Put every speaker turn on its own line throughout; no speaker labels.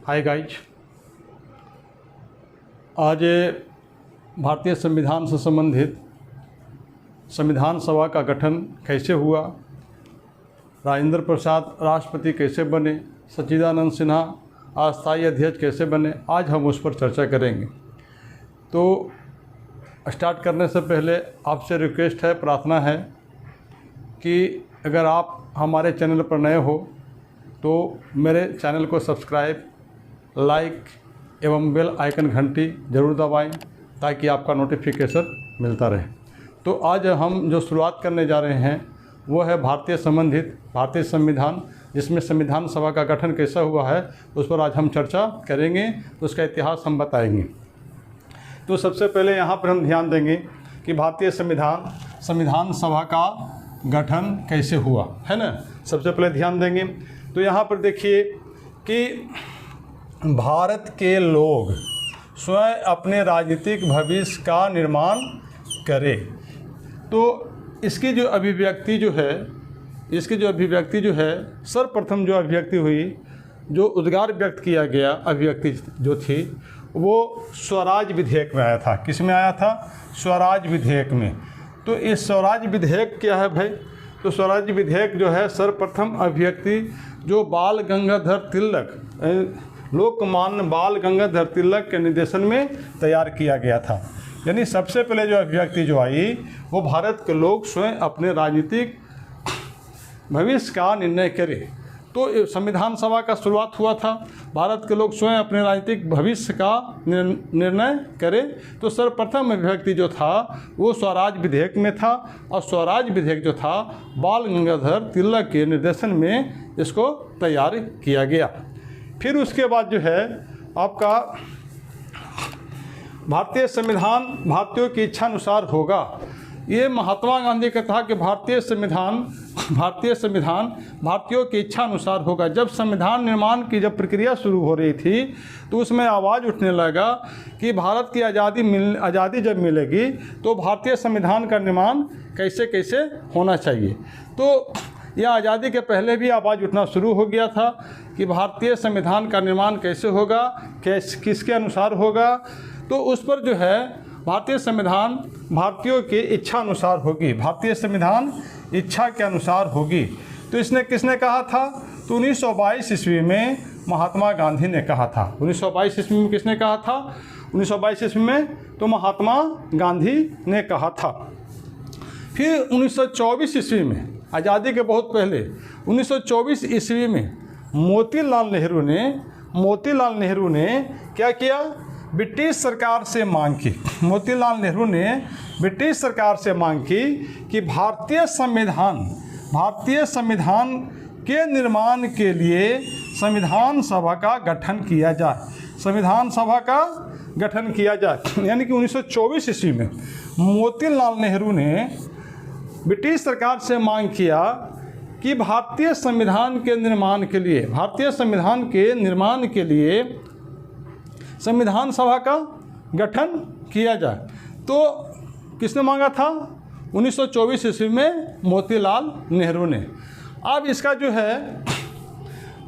Hi guys, आज भारतीय संविधान से संबंधित संविधान सभा का गठन कैसे हुआ, राजेंद्र प्रसाद राष्ट्रपति कैसे बने, सच्चिदानंद सिन्हा अस्थायी अध्यक्ष कैसे बने, आज हम उस पर चर्चा करेंगे। तो स्टार्ट करने से पहले आपसे रिक्वेस्ट है, प्रार्थना है कि अगर आप हमारे चैनल पर नए हो तो मेरे चैनल को सब्सक्राइब, लाइक एवं बेल आइकन घंटी ज़रूर दबाएं ताकि आपका नोटिफिकेशन मिलता रहे। तो आज हम जो शुरुआत करने जा रहे हैं वो है भारतीय संविधान, जिसमें संविधान सभा का गठन कैसा हुआ है उस पर आज हम चर्चा करेंगे, उसका इतिहास हम बताएंगे। तो सबसे पहले यहाँ पर हम ध्यान देंगे कि भारतीय संविधान सभा का गठन कैसे हुआ, है ना। सबसे पहले ध्यान देंगे तो यहाँ पर देखिए कि भारत के लोग स्वयं अपने राजनीतिक भविष्य का निर्माण करें। तो इसकी जो अभिव्यक्ति जो है सर्वप्रथम जो अभिव्यक्ति हुई, जो उद्गार व्यक्त किया गया अभिव्यक्ति जो थी वो स्वराज विधेयक में आया था। किस में आया था? स्वराज विधेयक में। तो इस स्वराज विधेयक क्या है भाई? तो स्वराज विधेयक जो है सर्वप्रथम अभिव्यक्ति जो बाल गंगाधर तिलक, लोकमान्य बाल गंगाधर तिलक के निर्देशन में तैयार किया गया था। यानी सबसे पहले जो अभिव्यक्ति जो आई वो भारत के लोग स्वयं अपने राजनीतिक भविष्य का निर्णय करें। तो संविधान सभा का शुरुआत हुआ था, भारत के लोग स्वयं अपने राजनीतिक भविष्य का निर्णय करें। तो सर्वप्रथम अभिव्यक्ति जो था वो स्वराज विधेयक में था, और स्वराज विधेयक जो था बाल गंगाधर तिलक के निर्देशन में इसको तैयार किया गया। फिर उसके बाद जो है आपका भारतीय संविधान भारतीयों की इच्छा अनुसार होगा। ये महात्मा गांधी का था कि भारतीय संविधान भारतीयों की इच्छा अनुसार होगा। जब संविधान निर्माण की जब प्रक्रिया शुरू हो रही थी तो उसमें आवाज़ उठने लगा कि भारत की आज़ादी जब मिलेगी तो भारतीय संविधान का निर्माण कैसे कैसे होना चाहिए। तो यह आज़ादी के पहले भी आवाज़ उठना शुरू हो गया था कि भारतीय संविधान का निर्माण कैसे होगा, किसके अनुसार होगा। तो उस पर जो है भारतीय संविधान भारतीयों की इच्छा अनुसार होगी, भारतीय संविधान इच्छा के अनुसार होगी। तो इसने किसने कहा था? तो 1922 ईस्वी में महात्मा गांधी ने कहा था। 1922 ईस्वी में किसने कहा था? 1922 ईस्वी में तो महात्मा गांधी ने कहा था। फिर 1924 ईस्वी में, आज़ादी के बहुत पहले 1924 ईस्वी में मोतीलाल नेहरू ने क्या किया? ब्रिटिश सरकार से मांग की। मोतीलाल नेहरू ने ब्रिटिश सरकार से मांग की कि भारतीय संविधान के निर्माण के लिए संविधान सभा का गठन किया जाए। संविधान सभा का गठन किया जाए। यानी कि 1924 ईस्वी में मोतीलाल नेहरू ने ब्रिटिश सरकार से मांग किया कि भारतीय संविधान के निर्माण के लिए संविधान सभा का गठन किया जाए। तो किसने मांगा था? 1924 ईस्वी में मोतीलाल नेहरू ने। अब इसका जो है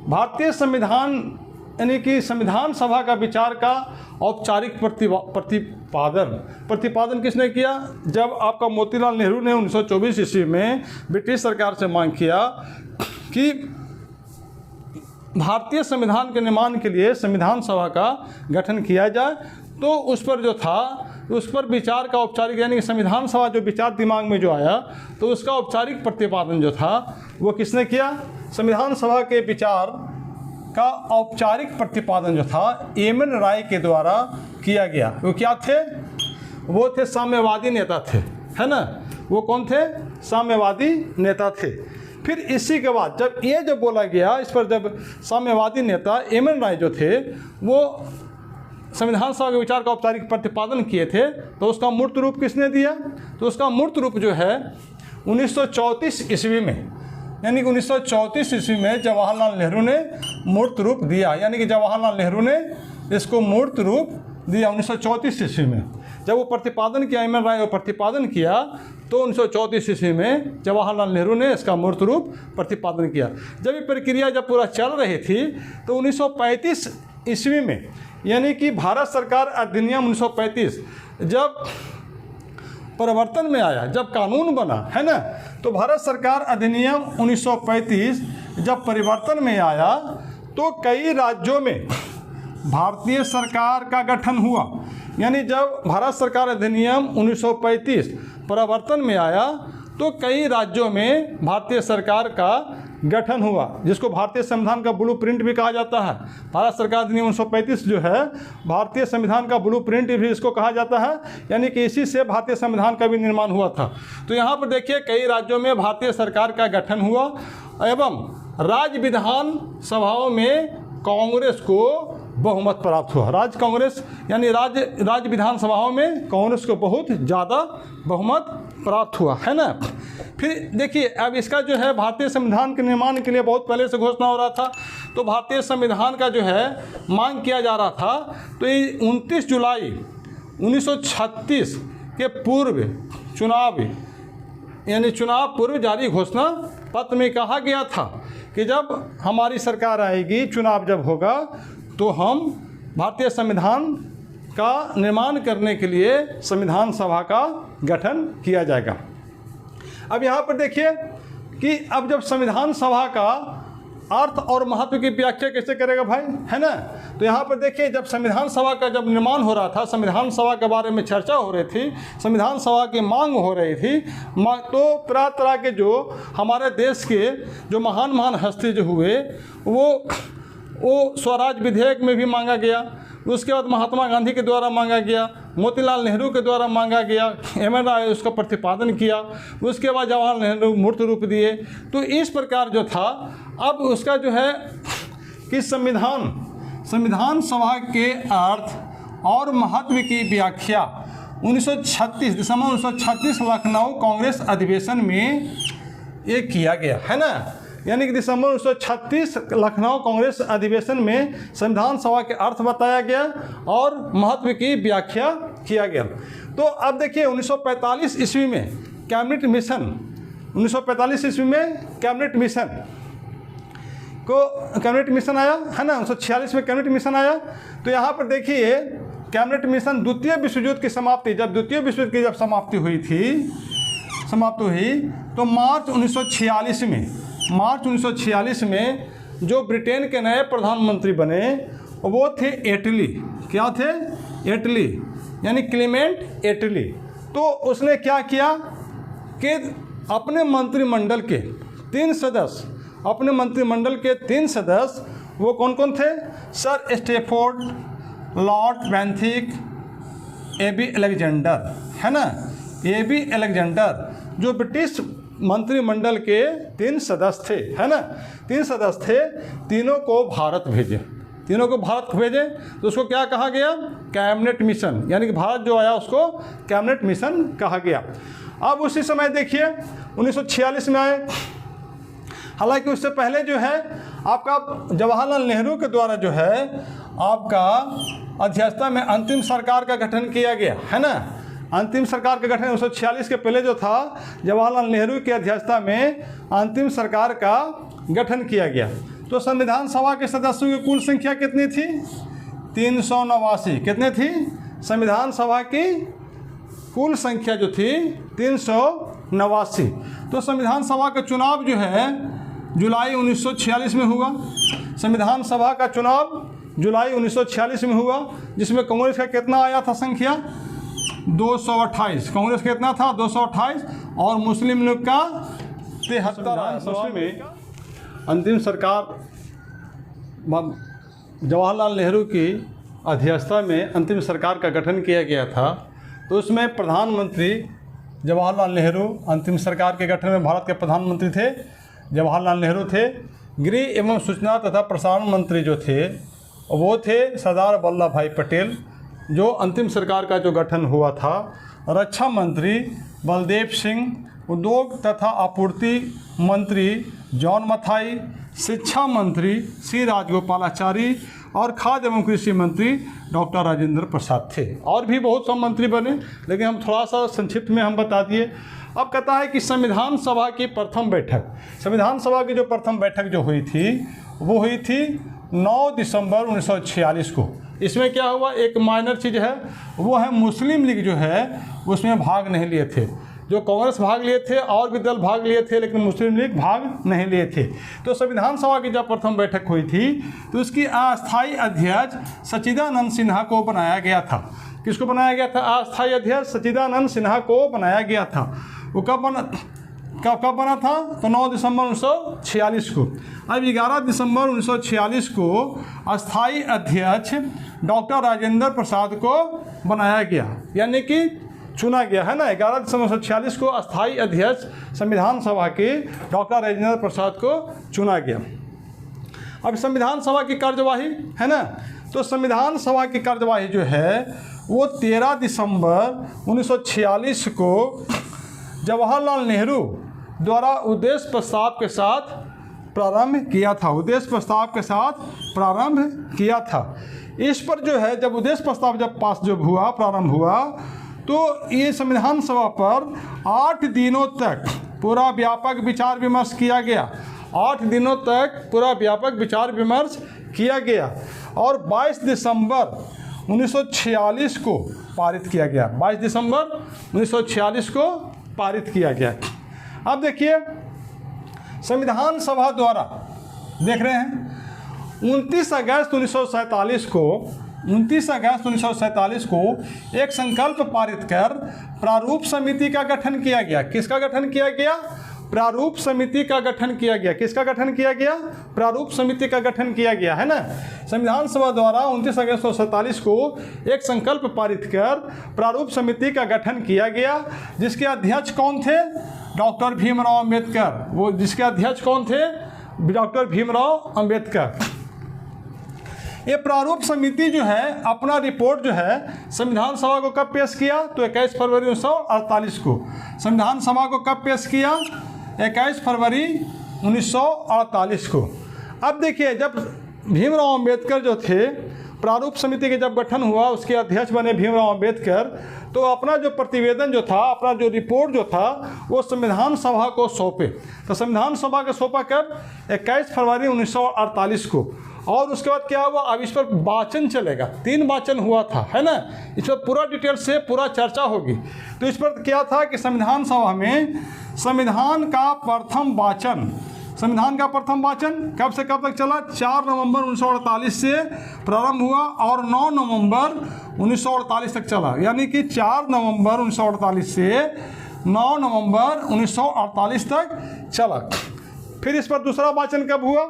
भारतीय संविधान यानी कि संविधान सभा का विचार का औपचारिक प्रतिपादन किसने किया? जब आपका मोतीलाल नेहरू ने 1924 ईस्वी में ब्रिटिश सरकार से मांग किया कि भारतीय संविधान के निर्माण के लिए संविधान सभा का गठन किया जाए, तो उस पर जो था उस पर विचार का औपचारिक यानी कि संविधान सभा जो विचार दिमाग में जो आया तो उसका औपचारिक प्रतिपादन जो था वो किसने किया? संविधान सभा के विचार का औपचारिक प्रतिपादन जो था एम.एन. राय के द्वारा किया गया। वो क्या थे? वो थे साम्यवादी नेता थे, है ना। वो कौन थे? साम्यवादी नेता थे। फिर इसी के बाद जब बोला गया, इस पर जब साम्यवादी नेता एम.एन. राय जो थे वो संविधान सभा के विचार का औपचारिक प्रतिपादन किए थे, तो उसका मूर्त रूप किसने दिया? तो उसका मूर्त रूप जो है 1934 ईस्वी में, यानी कि 1934 ईस्वी में जवाहरलाल नेहरू ने मूर्त रूप दिया। यानी कि जवाहरलाल नेहरू ने इसको मूर्त रूप दिया 1934 ईस्वी में। जब वो प्रतिपादन किया, एम.एन. राय प्रतिपादन किया, तो 1934 ईस्वी में जवाहरलाल नेहरू ने इसका मूर्त रूप प्रतिपादन किया। जब ये प्रक्रिया जब पूरा चल रही थी तो 1935 ईस्वी में, यानी कि भारत सरकार अधिनियम 1935 जब परिवर्तन में आया, जब कानून बना, है ना, तो भारत सरकार अधिनियम 1935 जब परिवर्तन में आया तो कई राज्यों में भारतीय सरकार का गठन हुआ। यानी जब भारत सरकार अधिनियम 1935 परिवर्तन में आया तो कई राज्यों में भारतीय सरकार का गठन हुआ, जिसको भारतीय संविधान का ब्लूप्रिंट भी कहा जाता है। भारत सरकार अधिनियम 1935 जो है भारतीय संविधान का ब्लूप्रिंट भी इसको कहा जाता है, यानी कि इसी से भारतीय संविधान का भी निर्माण हुआ था। तो यहाँ पर देखिए कई राज्यों में भारतीय सरकार का गठन हुआ एवं राज्य विधान सभाओं में कांग्रेस को बहुमत प्राप्त हुआ। राज्य कांग्रेस यानी राज्य विधानसभाओं में कांग्रेस को बहुत ज़्यादा बहुमत प्राप्त हुआ, है ना। फिर देखिए अब इसका जो है भारतीय संविधान के निर्माण के लिए बहुत पहले से घोषणा हो रहा था, तो भारतीय संविधान का जो है मांग किया जा रहा था। तो ये 29 जुलाई 1936 के पूर्व चुनाव पूर्व जारी घोषणा पत्र में कहा गया था कि जब हमारी सरकार आएगी, चुनाव जब होगा, तो हम भारतीय संविधान का निर्माण करने के लिए संविधान सभा का गठन किया जाएगा। अब यहाँ पर देखिए कि अब जब संविधान सभा का अर्थ और महत्व की व्याख्या कैसे करेगा भाई, है ना। तो यहाँ पर देखिए जब संविधान सभा का जब निर्माण हो रहा था, संविधान सभा के बारे में चर्चा हो रही थी, संविधान सभा की मांग हो रही थी, तो तरह तरह के जो हमारे देश के जो महान हस्ती जो हुए वो स्वराज विधेयक में भी मांगा गया। उसके बाद महात्मा गांधी के द्वारा मांगा गया, मोतीलाल नेहरू के द्वारा मांगा गया, एम.एन. राय उसका प्रतिपादन किया, उसके बाद जवाहरलाल नेहरू मूर्त रूप दिए। तो इस प्रकार जो था अब उसका जो है कि संविधान सभा के अर्थ और महत्व की व्याख्या 1936 दिसंबर 1936 लखनऊ कांग्रेस अधिवेशन में ये किया गया, है ना। यानी कि दिसंबर 1936 लखनऊ कांग्रेस अधिवेशन में संविधान सभा के अर्थ बताया गया और महत्व की व्याख्या किया गया। तो अब देखिए 1945 ईस्वी में कैबिनेट मिशन 1945 ईस्वी में कैबिनेट मिशन आया, है ना। 1946 में कैबिनेट मिशन आया। तो यहाँ पर देखिए कैबिनेट मिशन द्वितीय विश्व युद्ध की समाप्ति, जब द्वितीय विश्व युद्ध की जब समाप्ति हुई तो मार्च 1946 में जो ब्रिटेन के नए प्रधानमंत्री बने वो थे एटली। क्या थे? एटली, यानी क्लीमेंट एटली। तो उसने क्या किया कि अपने मंत्रिमंडल के 3 सदस्य वो कौन कौन थे? Sir Stafford, Lord Bentinck, A B. Alexander, है ना। ए.बी. अलेक्जेंडर जो ब्रिटिश मंत्रिमंडल के 3 सदस्य थे, है ना। 3 सदस्य थे, तीनों को भारत भेजे। तो उसको क्या कहा गया? कैबिनेट मिशन, यानी कि भारत जो आया उसको कैबिनेट मिशन कहा गया। अब उसी समय देखिए 1946 में आए। हालांकि उससे पहले जो है आपका जवाहरलाल नेहरू के द्वारा जो है आपका अध्यक्षता में अंतिम सरकार का गठन किया गया, है ना। अंतिम सरकार का गठन 1946 के पहले जो था जवाहरलाल नेहरू की अध्यक्षता में अंतिम सरकार का गठन किया गया। तो संविधान सभा के सदस्यों की कुल संख्या कितनी थी? 389। कितने थी? संविधान सभा की कुल संख्या जो थी 389। तो संविधान सभा का चुनाव जो है जुलाई 1946 में हुआ। संविधान सभा का चुनाव जुलाई 1946 में हुआ, जिसमें कांग्रेस का कितना आया था संख्या? 228। कांग्रेस का कितना था? 228 और मुस्लिम लीग का 73। में अंतिम सरकार जवाहरलाल नेहरू की अध्यक्षता में अंतिम सरकार का गठन किया गया था। तो उसमें प्रधानमंत्री जवाहरलाल नेहरू, अंतिम सरकार के गठन में भारत के प्रधानमंत्री थे जवाहरलाल नेहरू थे। गृह एवं सूचना तथा प्रसारण मंत्री जो थे वो थे सरदार वल्लभ भाई पटेल, जो अंतिम सरकार का जो गठन हुआ था। रक्षा मंत्री बलदेव सिंह, उद्योग तथा आपूर्ति मंत्री जॉन मथाई, शिक्षा मंत्री सी राजगोपालाचारी और खाद्य एवं कृषि मंत्री डॉक्टर राजेंद्र प्रसाद थे। और भी बहुत सब मंत्री बने, लेकिन हम थोड़ा सा संक्षिप्त में हम बता दिए। अब कहता है कि संविधान सभा की प्रथम बैठक जो प्रथम बैठक जो हुई थी वो हुई थी 9 दिसंबर 1946 को। इसमें क्या हुआ, एक माइनर चीज़ है, वो है मुस्लिम लीग जो है उसमें भाग नहीं लिए थे। जो कांग्रेस भाग लिए थे और भी दल भाग लिए थे, लेकिन मुस्लिम लीग भाग नहीं लिए थे। तो संविधान सभा की जब प्रथम बैठक हुई थी तो उसकी अस्थायी अध्यक्ष सच्चिदानंद सिन्हा को बनाया गया था। किसको बनाया गया था? अस्थायी अध्यक्ष सच्चिदानंद सिन्हा को बनाया गया था। वो कब बना था? तो 9 दिसंबर 1946 को। अब 11 दिसंबर 1946 को अस्थायी अध्यक्ष डॉक्टर राजेंद्र प्रसाद को बनाया गया, यानी कि चुना गया, है ना। 11 दिसंबर 1946 को अस्थायी अध्यक्ष संविधान सभा के डॉक्टर राजेंद्र प्रसाद को चुना गया। अब संविधान सभा की कार्यवाही है ना, तो संविधान सभा की कार्यवाही जो है वो 13 दिसंबर 1946 को जवाहरलाल नेहरू द्वारा उद्देश्य प्रस्ताव के साथ प्रारंभ किया था। उद्देश्य प्रस्ताव के साथ प्रारंभ किया था। इस पर जो है, जब उद्देश्य प्रस्ताव प्रारंभ हुआ तो ये संविधान सभा पर 8 दिनों तक पूरा व्यापक विचार विमर्श किया गया। 8 दिनों तक पूरा व्यापक विचार विमर्श किया गया और 22 दिसंबर 1946 को पारित किया गया। 22 दिसंबर 1946 को पारित किया गया। अब देखिए, संविधान सभा द्वारा देख रहे हैं 29 अगस्त 1947 को एक संकल्प पारित कर प्रारूप समिति का गठन किया गया। किसका गठन किया गया? प्रारूप समिति का गठन किया गया। किसका गठन किया गया? प्रारूप समिति का गठन किया गया, है ना। संविधान सभा द्वारा 29 अगस्त 1947 को एक संकल्प पारित कर प्रारूप समिति का गठन किया गया, जिसके अध्यक्ष कौन थे? डॉक्टर भीमराव अंबेडकर। वो जिसके अध्यक्ष कौन थे? डॉक्टर भीमराव अंबेडकर। ये प्रारूप समिति जो है अपना रिपोर्ट जो है संविधान सभा को कब पेश किया? तो 21 फरवरी 1948 को। संविधान सभा को कब पेश किया? 21 फरवरी 1948 को। अब देखिए, जब भीमराव अंबेडकर जो थे, प्रारूप समिति के जब गठन हुआ, उसके अध्यक्ष बने भीमराव अंबेडकर, तो अपना जो प्रतिवेदन जो था, अपना जो रिपोर्ट जो था, वो संविधान सभा को सौंपे। तो संविधान सभा को सौंपा कब? 21 फरवरी 1948 को। और उसके बाद क्या हुआ? अब इस पर वाचन चलेगा। 3 वाचन हुआ था, है ना। इस पर पूरा डिटेल से पूरा चर्चा होगी। तो इस पर क्या था कि संविधान सभा में संविधान का प्रथम वाचन कब से कब तक चला? 4 नवंबर 1948 से प्रारंभ हुआ और 9 नवंबर 1948 तक चला। यानी कि 4 नवंबर 1948 से 9 नवंबर 1948 तक चला। फिर इस पर दूसरा वाचन कब हुआ?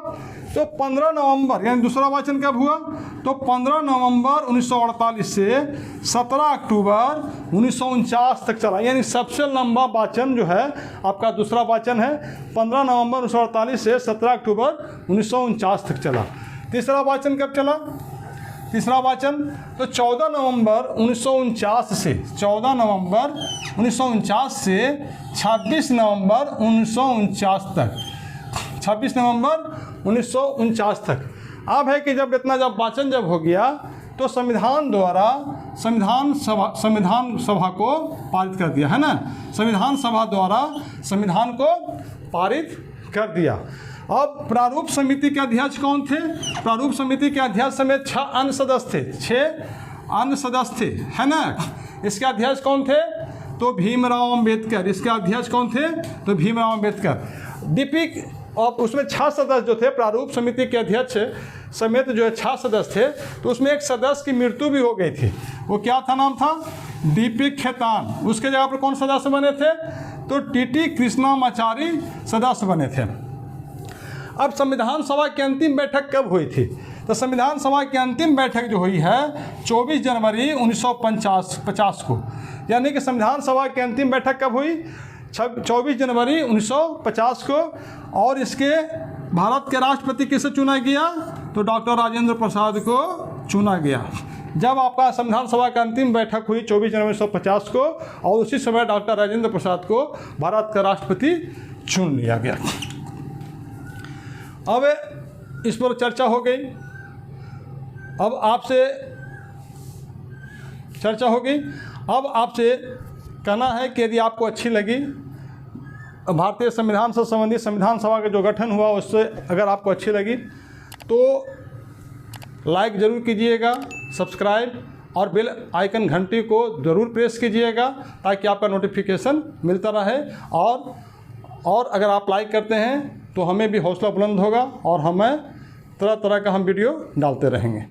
तो 15 नवंबर, यानी दूसरा वाचन कब हुआ? तो 15 नवंबर 1948 से 17 अक्टूबर 1949 तक चला। यानी सबसे लंबा वाचन जो है आपका दूसरा वाचन है। 15 नवंबर 1948 से 17 अक्टूबर 1949 तक चला। तीसरा वाचन कब चला? तीसरा वाचन तो 14 नवंबर 1949 से 26 नवंबर 1949 तक। 26 नवंबर 1949 तक। अब है कि जब वाचन हो गया तो संविधान सभा को पारित कर दिया, है ना। संविधान सभा द्वारा संविधान को पारित कर दिया। अब प्रारूप समिति के अध्यक्ष कौन थे? प्रारूप समिति के अध्यक्ष समेत 6 अन्य सदस्य थे। 6 अन्य सदस्य थे, है ना। इसके अध्यक्ष कौन थे? तो भीमराव अंबेडकर। इसके अध्यक्ष कौन थे? तो भीमराव अंबेडकर। डीपी और उसमें 6 सदस्य जो थे, प्रारूप समिति के अध्यक्ष समेत जो है 6 सदस्य थे। तो उसमें एक सदस्य की मृत्यु भी हो गई थी। वो क्या था? नाम था डीपी खेतान। उसके जगह पर कौन सदस्य बने थे? तो टीटी कृष्णामाचारी सदस्य बने थे। अब संविधान सभा की अंतिम बैठक कब हुई थी? तो संविधान सभा की अंतिम बैठक जो हुई है 24 जनवरी 1950 को। यानी कि संविधान सभा की अंतिम बैठक कब हुई? 24 जनवरी 1950 को। और इसके भारत के राष्ट्रपति किसे चुना गया? तो डॉक्टर राजेंद्र प्रसाद को चुना गया। जब आपका संविधान सभा की अंतिम बैठक हुई 24 जनवरी 1950 को, और उसी समय डॉक्टर राजेंद्र प्रसाद को भारत का राष्ट्रपति चुन लिया गया। अब इस पर चर्चा हो गई। अब आपसे चर्चा हो गई। अब आपसे कहना है कि यदि आपको अच्छी लगी भारतीय संविधान से संबंधित संविधान सभा का जो गठन हुआ, उससे अगर आपको अच्छी लगी तो लाइक ज़रूर कीजिएगा, सब्सक्राइब और बेल आइकन घंटी को ज़रूर प्रेस कीजिएगा ताकि आपका नोटिफिकेशन मिलता रहे। और अगर आप लाइक करते हैं तो हमें भी हौसला बुलंद होगा और हमें तरह तरह का हम वीडियो डालते रहेंगे।